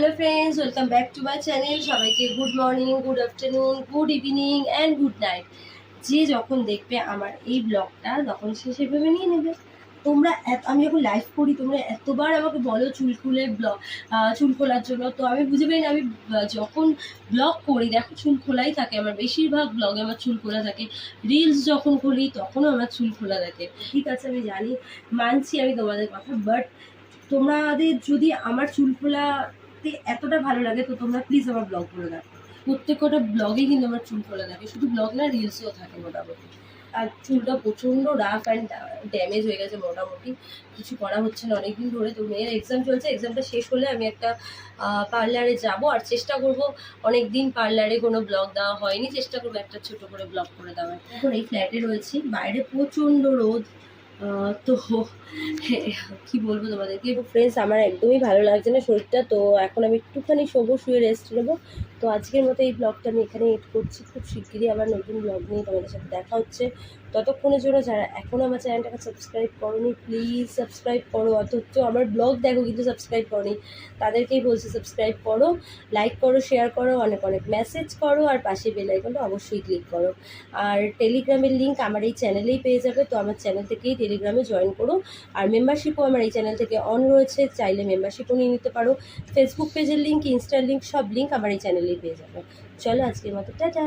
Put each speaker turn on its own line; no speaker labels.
Hello friends, welcome back to my channel. সবাইকে good morning, good afternoon, good evening and good night. যে যখন দেখবে আমার এই ব্লগটা তখন সে সেভাবে নিয়ে নেবে। তোমরা আমি যখন লাইভ করি তোমরা এতবার আমাকে বলো চুল খোলার জন্য, তো আমি বুঝে পাই না। আমি যখন ব্লগ করি দেখো চুল খোলাই থাকে, আমার বেশিরভাগ ব্লগে আমার চুল খোলা থাকে। রিলস যখন করি তখনও আমার চুল খোলা থাকে। ঠিক আছে, আমি জানি, মানছি আমি তোমাদের কথা, বাট তোমাদের যদি আমার চুল খোলাতে এতটা ভালো লাগে তো তোমরা প্লিজ আমার ব্লগ করে দেখো। প্রত্যেকটা ব্লগে কিন্তু আমার চুল খোলা থাকে, শুধু ব্লগ না রিলসও থাকে মোটামুটি। আর চুলটা প্রচণ্ড রাফ অ্যান্ড ড্যামেজ হয়ে গেছে মোটামুটি, কিছু করা হচ্ছে না অনেকদিন ধরে। তো মেয়ের এক্সাম চলছে, এক্সামটা শেষ হলে আমি একটা পার্লারে যাব আর চেষ্টা করব। অনেক দিন পার্লারে কোনো ব্লগ দেওয়া হয়নি, চেষ্টা করবো একটা ছোট করে ব্লগ করে দেওয়ার। এখন এই ফ্ল্যাটে রয়েছি, বাইরে প্রচণ্ড রোদ। তো কি বলবো তোমাদেরকে ফ্রেন্ডস, আমার একদমই ভালো লাগছে না শরীরটা। তো এখন আমি একটুখানি শুয়ে রেস্ট নেবো। তো আজকের মতো এই ব্লগটা আমি এখানে এড করছি। খুব শিগগিরই আবার নতুন ব্লগ নিয়ে তোমাদের সাথে দেখা হচ্ছে। ততক্ষণের জন্য যারা এখনও আমার চ্যানেলটাকে সাবস্ক্রাইব করোনি প্লিজ সাবস্ক্রাইব করো। অথচ আমার ব্লগ দেখো কিন্তু সাবস্ক্রাইব করোনি, তাদেরকেই বলছি সাবস্ক্রাইব করো, লাইক করো, শেয়ার করো, অনেক অনেক মেসেজ করো, আর পাশে বেল আইকনটা অবশ্যই ক্লিক করো। আর টেলিগ্রামের লিঙ্ক আমার এই চ্যানেলেই পেয়ে যাবে, তো আমার চ্যানেল থেকেই টেলিগ্রামে জয়েন করো। আর মেম্বারশিপও আমার এই চ্যানেল থেকে অন রয়েছে, চাইলে মেম্বারশিপও নিয়ে নিতে পারো। ফেসবুক পেজের লিঙ্ক, ইনস্টার লিঙ্ক, সব লিঙ্ক আমার এই চ্যানেলেই পেয়ে যাবে। চলো আজকের মতো টাটা।